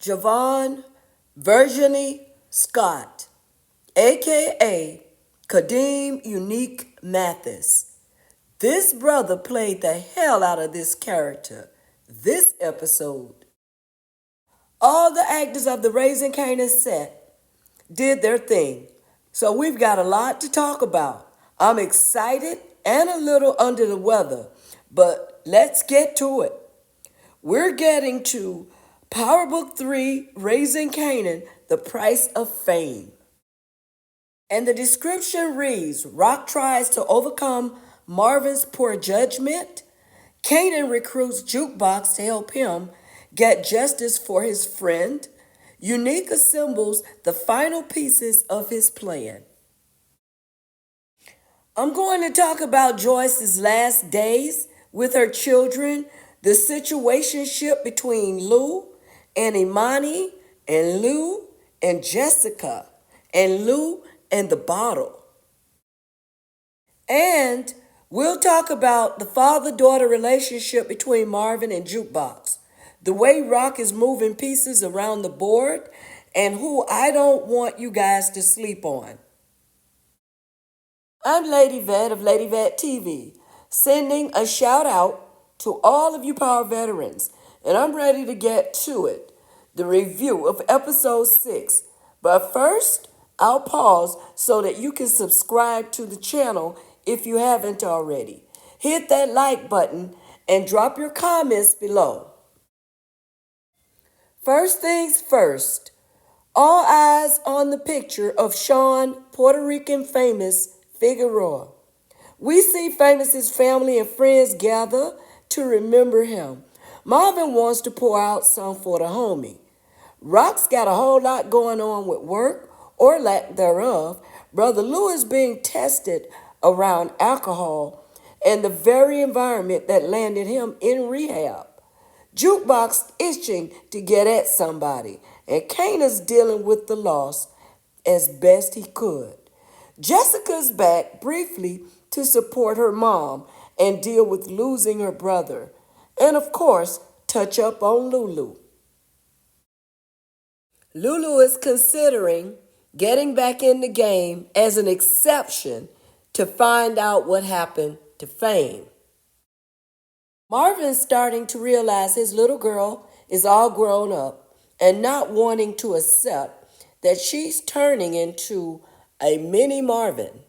Javon Virginie Scott, aka Kadeem Unique Mathis. This brother played the hell out of this character this episode. All the actors of the Raising Kanan set did their thing, so we've got a lot to talk about. I'm excited and a little under the weather, but let's get to it. We're getting to Power Book 3, Raising Kanan, The Price of Fame. And the description reads, Rock tries to overcome Marvin's poor judgment. Kanan recruits Jukebox to help him get justice for his friend. Unique assembles the final pieces of his plan. I'm going to talk about Joyce's last days with her children, the situationship between Lou and Imani, and Lou and Jessica, and Lou and the bottle. And we'll talk about the father-daughter relationship between Marvin and Jukebox, the way Rock is moving pieces around the board, and who I don't want you guys to sleep on. I'm Lady Vet of Lady Vet TV, sending a shout out to all of you Power veterans, and I'm ready to get to it, the review of episode 6. But first, I'll pause so that you can subscribe to the channel if you haven't already. Hit that like button and drop your comments below. First things first, all eyes on the picture of Sean, Puerto Rican famous Figueroa. We see Famous's family and friends gather to remember him. Marvin wants to pour out some for the homie. Rock's got a whole lot going on with work, or lack thereof. Brother Lou is being tested around alcohol and the very environment that landed him in rehab. Jukebox itching to get at somebody, and Kanan's dealing with the loss as best he could. Jessica's back briefly to support her mom and deal with losing her brother, and of course, touch up on Lulu. Lulu is considering getting back in the game as an exception to find out what happened to Fame. Marvin's starting to realize his little girl is all grown up and not wanting to accept that she's turning into a mini Marvin.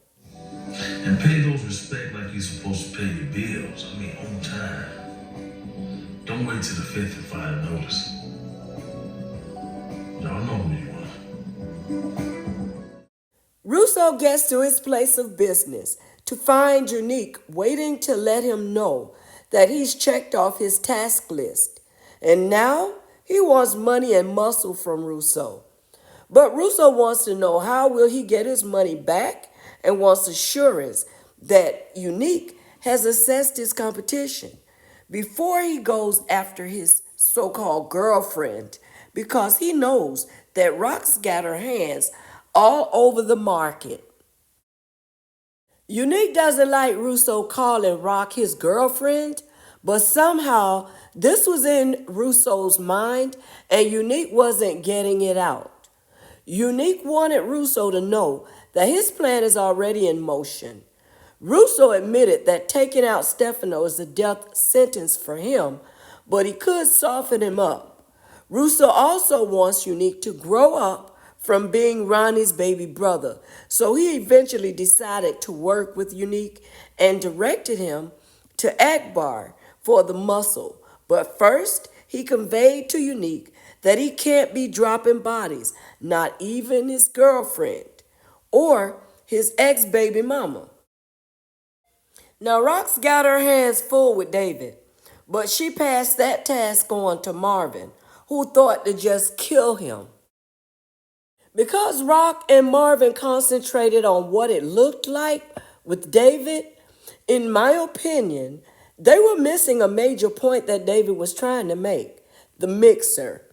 And pay those respect like you're supposed to pay your bills. I mean, on time. Don't wait till the 5th and file a notice. Y'all know who you are. Russo gets to his place of business to find Unique waiting to let him know that he's checked off his task list. And now he wants money and muscle from Russo. But Russo wants to know how will he get his money back and wants assurance that Unique has assessed his competition before he goes after his so-called girlfriend, because he knows that Rock's got her hands all over the market. Unique doesn't like Russo calling Rock his girlfriend, but somehow this was in Russo's mind and Unique wasn't getting it out. Unique wanted Russo to know that his plan is already in motion. Russo admitted that taking out Stefano is a death sentence for him, but he could soften him up. Russo also wants Unique to grow up from being Ronnie's baby brother, so he eventually decided to work with Unique and directed him to Akbar for the muscle. But first, he conveyed to Unique that he can't be dropping bodies, not even his girlfriend or his ex-baby mama. Now, Rock's got her hands full with David, but she passed that task on to Marvin, who thought to just kill him. Because Rock and Marvin concentrated on what it looked like with David, in my opinion, they were missing a major point that David was trying to make, the mixer.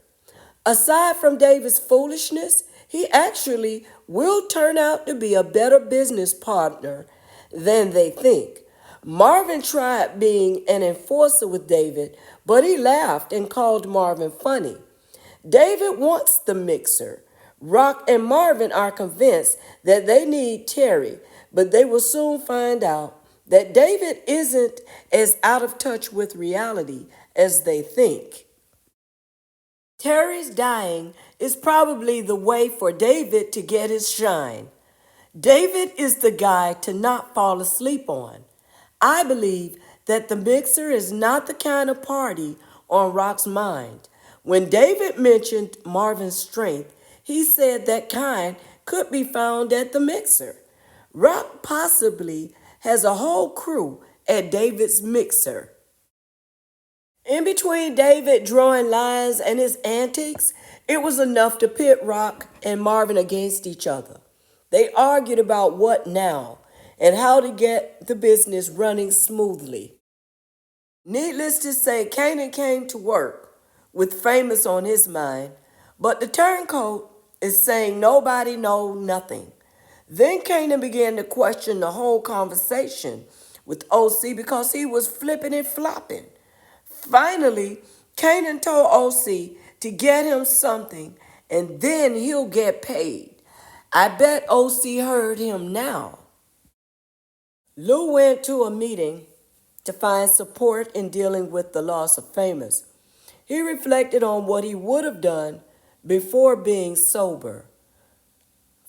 Aside from David's foolishness, he actually will turn out to be a better business partner than they think. Marvin tried being an enforcer with David, but he laughed and called Marvin funny. David wants the mixer. Rock and Marvin are convinced that they need Terry, but they will soon find out that David isn't as out of touch with reality as they think. Terry's dying is probably the way for David to get his shine. David is the guy to not fall asleep on. I believe that the mixer is not the kind of party on Rock's mind. When David mentioned Marvin's strength, he said that kind could be found at the mixer. Rock possibly has a whole crew at David's mixer. In between David drawing lines and his antics, it was enough to pit Rock and Marvin against each other. They argued about what now and how to get the business running smoothly. Needless to say, Kanan came to work with Famous on his mind, but the turncoat is saying nobody know nothing. Then Kanan began to question the whole conversation with OC because he was flipping and flopping. Finally, Kanan told OC to get him something and then he'll get paid. I bet OC heard him now. Lou went to a meeting to find support in dealing with the loss of Famous. He reflected on what he would have done before being sober.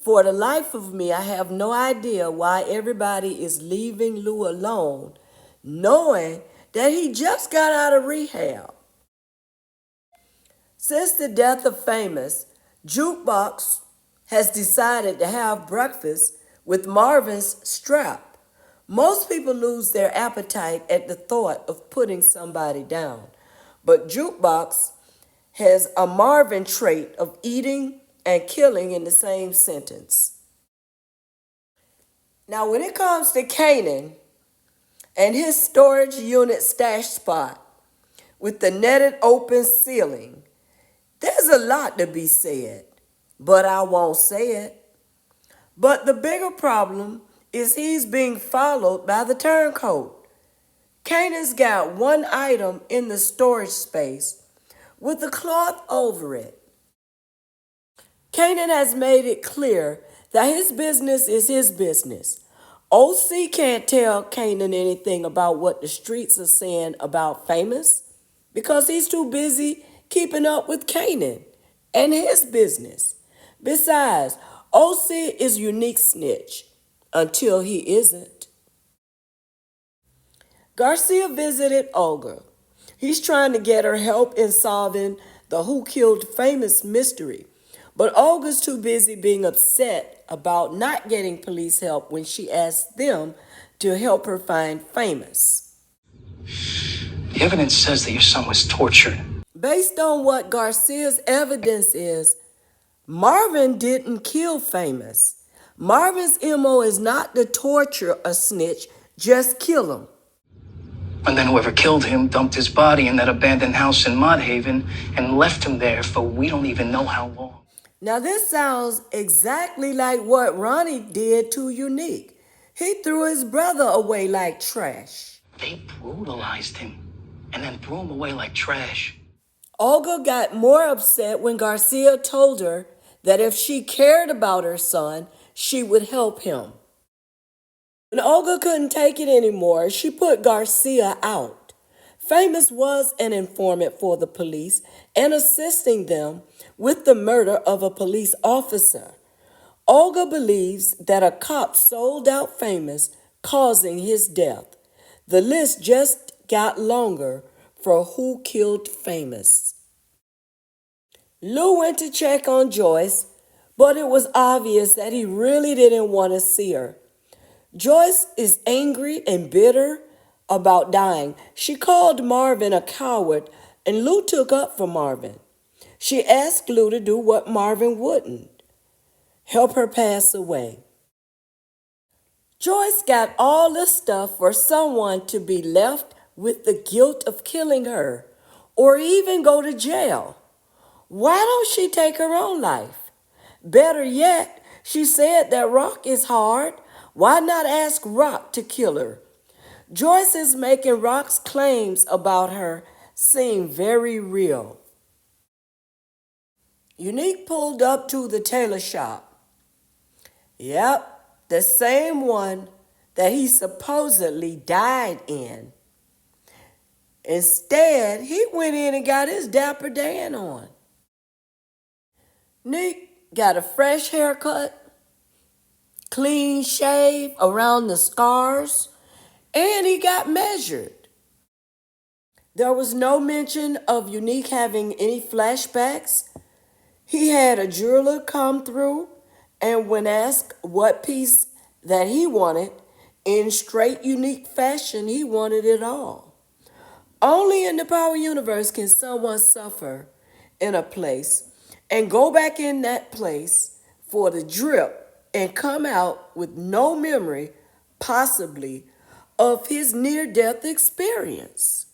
For the life of me, I have no idea why everybody is leaving Lou alone, knowing that he just got out of rehab. Since the death of Famous, Jukebox has decided to have breakfast with Marvin's strap. Most people lose their appetite at the thought of putting somebody down, but Jukebox has a Marvin trait of eating and killing in the same sentence. Now, when it comes to Kanan and his storage unit stash spot with the netted open ceiling, there's a lot to be said, but I won't say it. But the bigger problem is he's being followed by the turncoat. Kanan's got one item in the storage space with a cloth over it. Kanan has made it clear that his business is his business. OC can't tell Kanan anything about what the streets are saying about Famous because he's too busy keeping up with Kanan and his business. Besides, OC is unique snitch until he isn't. Garcia visited Olga. He's trying to get her help in solving the Who Killed Famous mystery. But Olga's too busy being upset about not getting police help when she asked them to help her find Famous. The evidence says that your son was tortured. Based on what Garcia's evidence is, Marvin didn't kill Famous. Marvin's MO is not to torture a snitch, just kill him. And then whoever killed him dumped his body in that abandoned house in Mud Haven and left him there for we don't even know how long. Now this sounds exactly like what Ronnie did to Unique. He threw his brother away like trash. They brutalized him and then threw him away like trash. Olga got more upset when Garcia told her that if she cared about her son, she would help him. When Olga couldn't take it anymore, she put Garcia out. Famous was an informant for the police and assisting them with the murder of a police officer. Olga believes that a cop sold out Famous, causing his death. The list just got longer for who killed Famous. Lou went to check on Joyce, but it was obvious that he really didn't want to see her. Joyce is angry and bitter about dying. She called Marvin a coward, and Lou took up for Marvin. She asked Lou to do what Marvin wouldn't, help her pass away. Joyce got all the stuff for someone to be left with the guilt of killing her, or even go to jail. Why don't she take her own life? Better yet, she said that Rock is hard. Why not ask Rock to kill her? Joyce is making Rock's claims about her seem very real. Unique pulled up to the tailor shop. Yep, the same one that he supposedly died in. Instead, he went in and got his Dapper Dan on. Nick got a fresh haircut, clean shave around the scars, and he got measured. There was no mention of Unique having any flashbacks. He had a jeweler come through, and when asked what piece that he wanted, in straight Unique fashion, he wanted it all. Only in the Power Universe can someone suffer in a place and go back in that place for the drip and come out with no memory, possibly, of his near death experience.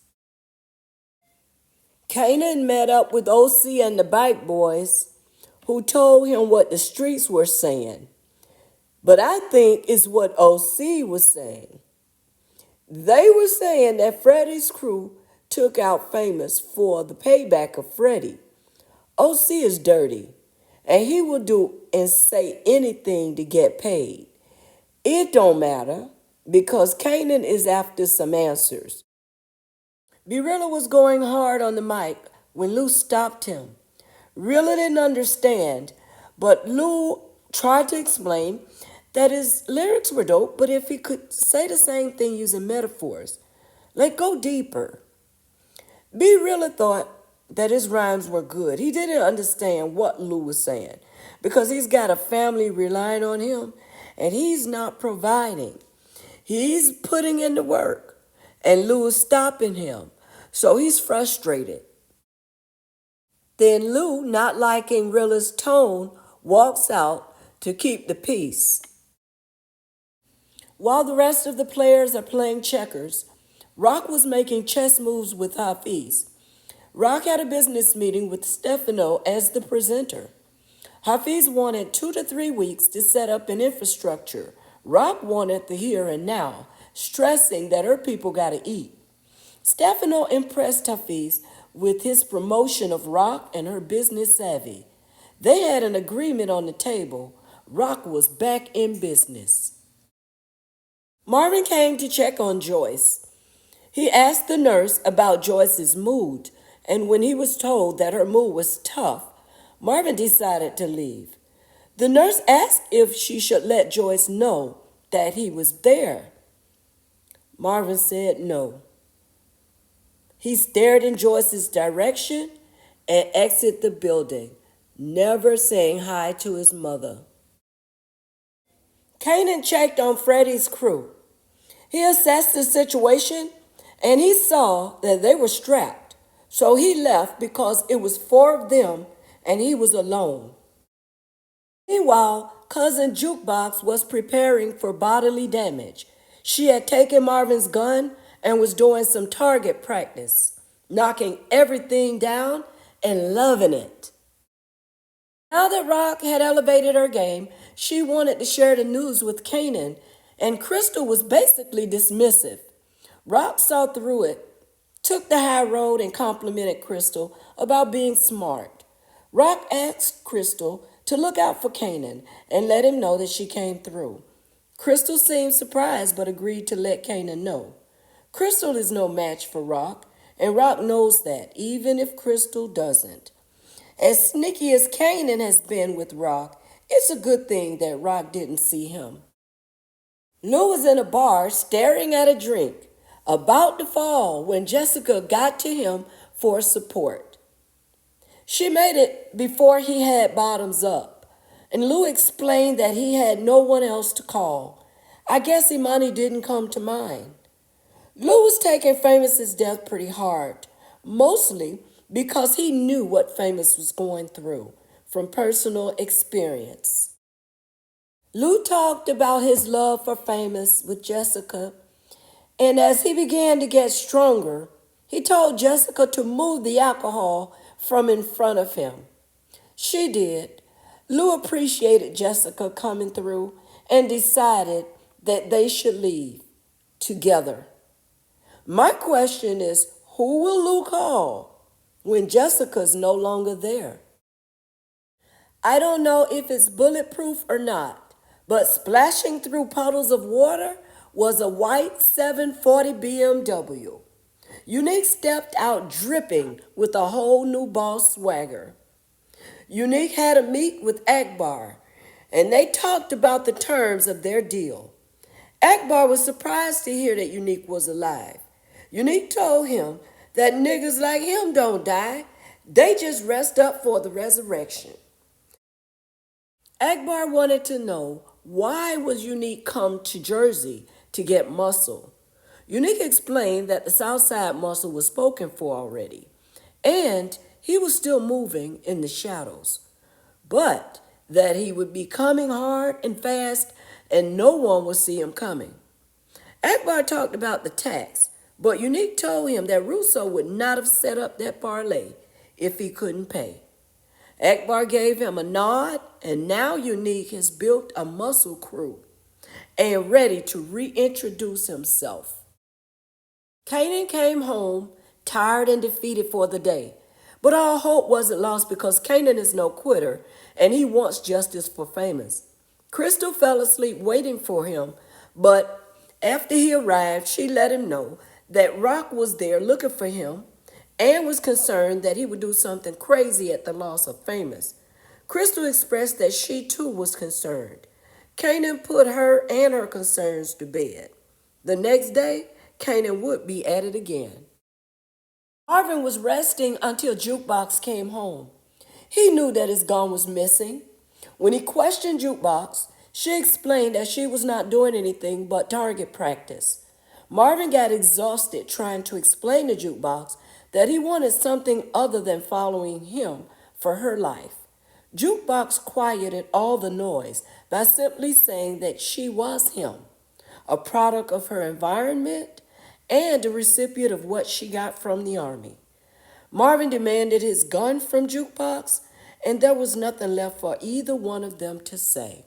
Kanan met up with OC and the Bike Boys, who told him what the streets were saying. But I think it's what OC was saying. They were saying that Freddie's crew took out Famous for the payback of Freddie. OC is dirty, and he will do and say anything to get paid. It don't matter, because Kanan is after some answers. Birilla was going hard on the mic when Lou stopped him. Rilla didn't understand, but Lou tried to explain that his lyrics were dope, but if he could say the same thing using metaphors, like go deeper. B really thought that his rhymes were good. He didn't understand what Lou was saying because he's got a family relying on him and he's not providing. He's putting in the work and Lou is stopping him. So he's frustrated. Then Lou, not liking Rilla's tone, walks out to keep the peace. While the rest of the players are playing checkers, Rock was making chess moves with Hafiz. Rock had a business meeting with Stefano as the presenter. Hafiz wanted 2 to 3 weeks to set up an infrastructure. Rock wanted the here and now, stressing that her people gotta eat. Stefano impressed Hafiz with his promotion of Rock and her business savvy. They had an agreement on the table. Rock was back in business. Marvin came to check on Joyce. He asked the nurse about Joyce's mood, and when he was told that her mood was tough, Marvin decided to leave. The nurse asked if she should let Joyce know that he was there. Marvin said no. He stared in Joyce's direction and exited the building, never saying hi to his mother. Kanan checked on Freddie's crew. He assessed the situation and he saw that they were strapped. So he left because it was 4 of them and he was alone. Meanwhile, Cousin Jukebox was preparing for bodily damage. She had taken Marvin's gun and was doing some target practice, knocking everything down and loving it. Now that Rock had elevated her game, she wanted to share the news with Kanan, and Crystal was basically dismissive. Rock saw through it, took the high road, and complimented Crystal about being smart. Rock asked Crystal to look out for Kanan and let him know that she came through. Crystal seemed surprised but agreed to let Kanan know. Crystal is no match for Rock, and Rock knows that, even if Crystal doesn't. As sneaky as Kanan has been with Rock, it's a good thing that Rock didn't see him. Lou was in a bar staring at a drink, about to fall when Jessica got to him for support. She made it before he had bottoms up, and Lou explained that he had no one else to call. I guess Imani didn't come to mind. Lou was taking Famous's death pretty hard, mostly because he knew what Famous was going through from personal experience. Lou talked about his love for Famous with Jessica, and as he began to get stronger, he told Jessica to move the alcohol from in front of him. She did. Lou appreciated Jessica coming through and decided that they should leave together. My question is, who will Lou call when Jessica's no longer there? I don't know if it's bulletproof or not, but splashing through puddles of water was a white 740 BMW. Unique stepped out dripping with a whole new boss swagger. Unique had a meet with Akbar, and they talked about the terms of their deal. Akbar was surprised to hear that Unique was alive. Unique told him that niggas like him don't die, they just rest up for the resurrection. Akbar wanted to know why was Unique come to Jersey to get muscle. Unique explained that the Southside muscle was spoken for already, and he was still moving in the shadows, but that he would be coming hard and fast and no one would see him coming. Akbar talked about the tax, but Unique told him that Russo would not have set up that parlay if he couldn't pay. Akbar gave him a nod, and now Unique has built a muscle crew and ready to reintroduce himself. Kanan came home tired and defeated for the day, but all hope wasn't lost because Kanan is no quitter and he wants justice for Famous. Crystal fell asleep waiting for him, but after he arrived, she let him know that Rock was there looking for him and was concerned that he would do something crazy at the loss of Famous. Crystal expressed that she too was concerned. Kanan put her and her concerns to bed. The next day, Kanan would be at it again. Marvin was resting until Jukebox came home. He knew that his gun was missing. When he questioned Jukebox, she explained that she was not doing anything but target practice. Marvin got exhausted trying to explain to Jukebox that he wanted something other than following him for her life. Jukebox quieted all the noise by simply saying that she was him, a product of her environment and a recipient of what she got from the army. Marvin demanded his gun from Jukebox, and there was nothing left for either one of them to say.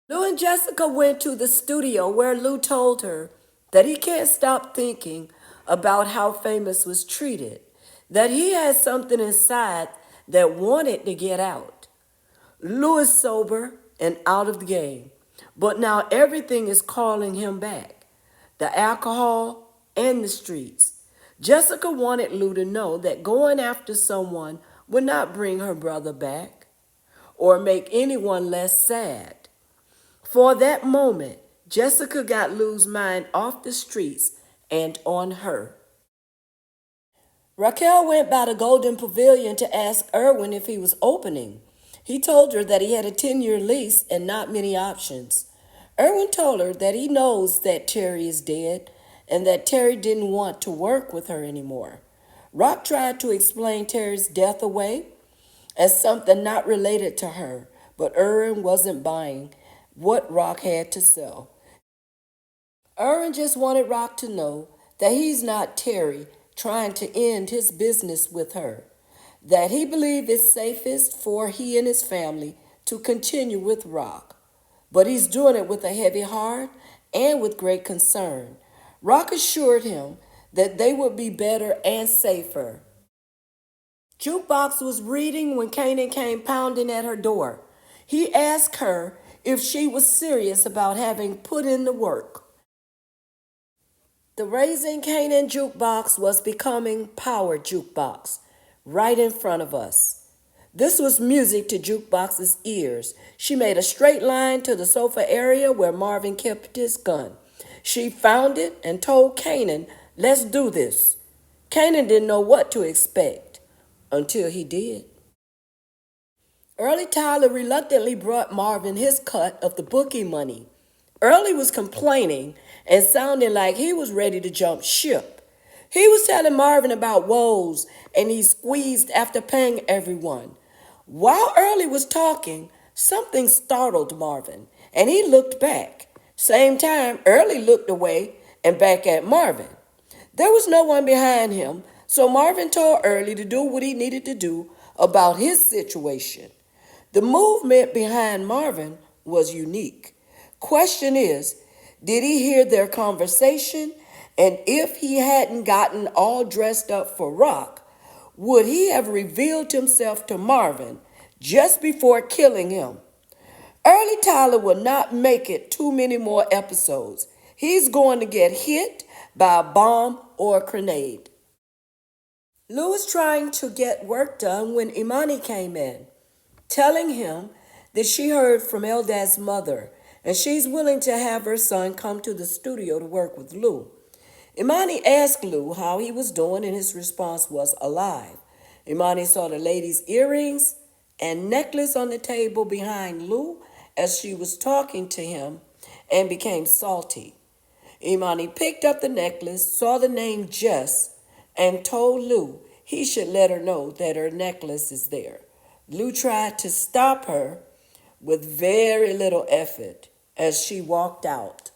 Lou and Jessica went to the studio where Lou told her that he can't stop thinking about how Famous was treated, that he had something inside that wanted to get out. Lou is sober and out of the game, but now everything is calling him back. The alcohol and the streets. Jessica wanted Lou to know that going after someone would not bring her brother back or make anyone less sad. For that moment, Jessica got Lou's mind off the streets and on her. Raquel went by the Golden Pavilion to ask Erwin if he was opening. He told her that he had a 10-year lease and not many options. Erwin told her that he knows that Terry is dead and that Terry didn't want to work with her anymore. Rock tried to explain Terry's death away as something not related to her, but Erwin wasn't buying what Rock had to sell. Erwin just wanted Rock to know that he's not Terry trying to end his business with her, that he believed it's safest for he and his family to continue with Rock. But he's doing it with a heavy heart and with great concern. Rock assured him that they would be better and safer. Jukebox was reading when Kanan came pounding at her door. He asked her if she was serious about having put in the work. The Raising Kanan Jukebox was becoming Power Jukebox right in front of us. This was music to Jukebox's ears. She made a straight line to the sofa area where Marvin kept his gun. She found it and told Kanan, "Let's do this." Kanan didn't know what to expect until he did. Early Tyler reluctantly brought Marvin his cut of the bookie money. Early was complaining and sounding like he was ready to jump ship. He was telling Marvin about woes and he squeezed after paying everyone. While Early was talking, something startled Marvin, and he looked back. Same time, Early looked away and back at Marvin. There was no one behind him, so Marvin told Early to do what he needed to do about his situation. The movement behind Marvin was unique. Question is, did he hear their conversation? And if he hadn't gotten all dressed up for Rock, would he have revealed himself to Marvin just before killing him. Early Tyler will not make it too many more episodes. He's going to get hit by a bomb or a grenade. Lou was trying to get work done when Imani came in, telling him that she heard from Eldad's mother and she's willing to have her son come to the studio to work with Lou. Imani asked Lou how he was doing, and his response was alive. Imani saw the lady's earrings and necklace on the table behind Lou as she was talking to him and became salty. Imani picked up the necklace, saw the name Jess, and told Lou he should let her know that her necklace is there. Lou tried to stop her with very little effort as she walked out.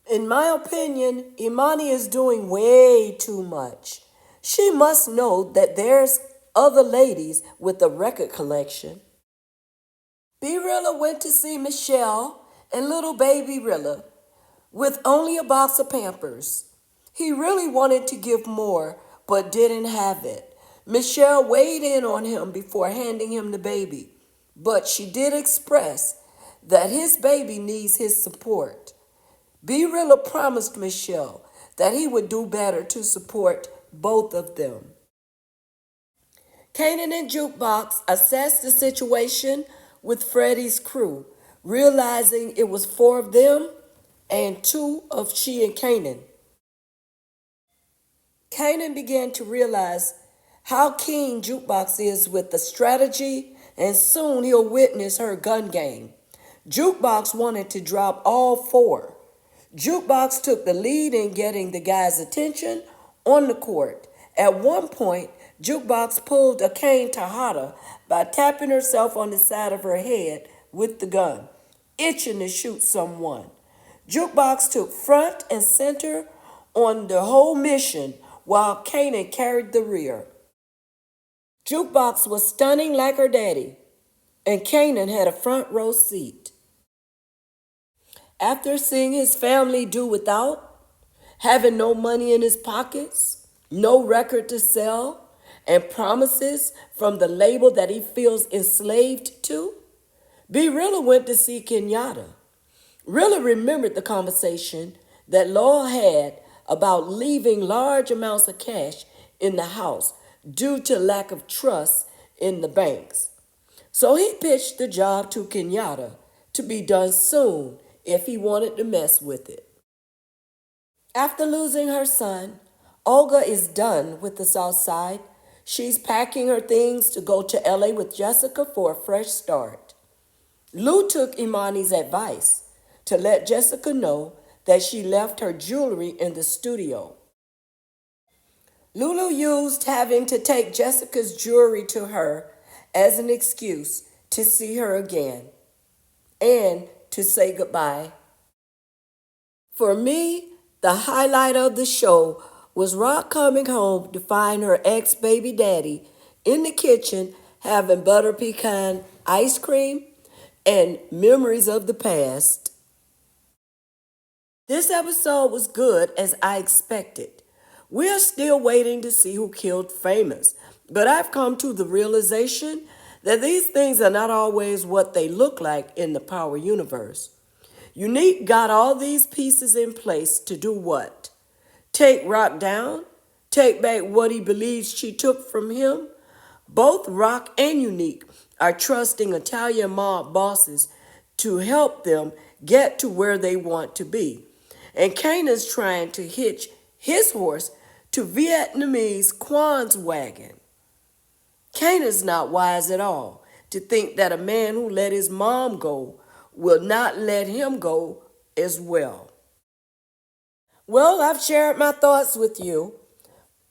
In my opinion, Imani is doing way too much. She must know that there's other ladies with a record collection. B Rilla went to see Michelle and little baby Rilla with only a box of Pampers. He really wanted to give more, but didn't have it. Michelle weighed in on him before handing him the baby, but she did express that his baby needs his support. B Rilla promised Michelle that he would do better to support both of them. Kanan and Jukebox assessed the situation with Freddie's crew, realizing it was 4 of them and 2 of she and Kanan. Kanan began to realize how keen Jukebox is with the strategy, and soon he'll witness her gun game. Jukebox wanted to drop all 4. Jukebox took the lead in getting the guys' attention on the court. At one point, Jukebox pulled a cane Tahada by tapping herself on the side of her head with the gun, itching to shoot someone. Jukebox took front and center on the whole mission while Kanan carried the rear. Jukebox was stunning like her daddy, and Kanan had a front row seat. After seeing his family do without, having no money in his pockets, no record to sell, and promises from the label that he feels enslaved to, B Rilla went to see Kenyatta. Rilla remembered the conversation that Law had about leaving large amounts of cash in the house due to lack of trust in the banks. So he pitched the job to Kenyatta to be done soon if he wanted to mess with it. After losing her son, Olga is done with the South Side. She's packing her things to go to LA with Jessica for a fresh start. Lou took Imani's advice to let Jessica know that she left her jewelry in the studio. Lulu used having to take Jessica's jewelry to her as an excuse to see her again and to say goodbye. For me, the highlight of the show was Rock coming home to find her ex-baby daddy in the kitchen having butter pecan ice cream and memories of the past. This episode was good as I expected. We're still waiting to see who killed Famous, but I've come to the realization that these things are not always what they look like in the Power universe. Unique got all these pieces in place to do what? Take Rock down? Take back what he believes she took from him? Both Rock and Unique are trusting Italian mob bosses to help them get to where they want to be. And Kanan's trying to hitch his horse to Vietnamese Quan's wagon. Kanan's not wise at all to think that a man who let his mom go will not let him go as well. Well, I've shared my thoughts with you,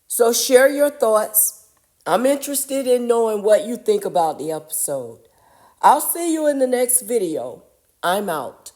so share your thoughts. I'm interested in knowing what you think about the episode. I'll see you in the next video. I'm out.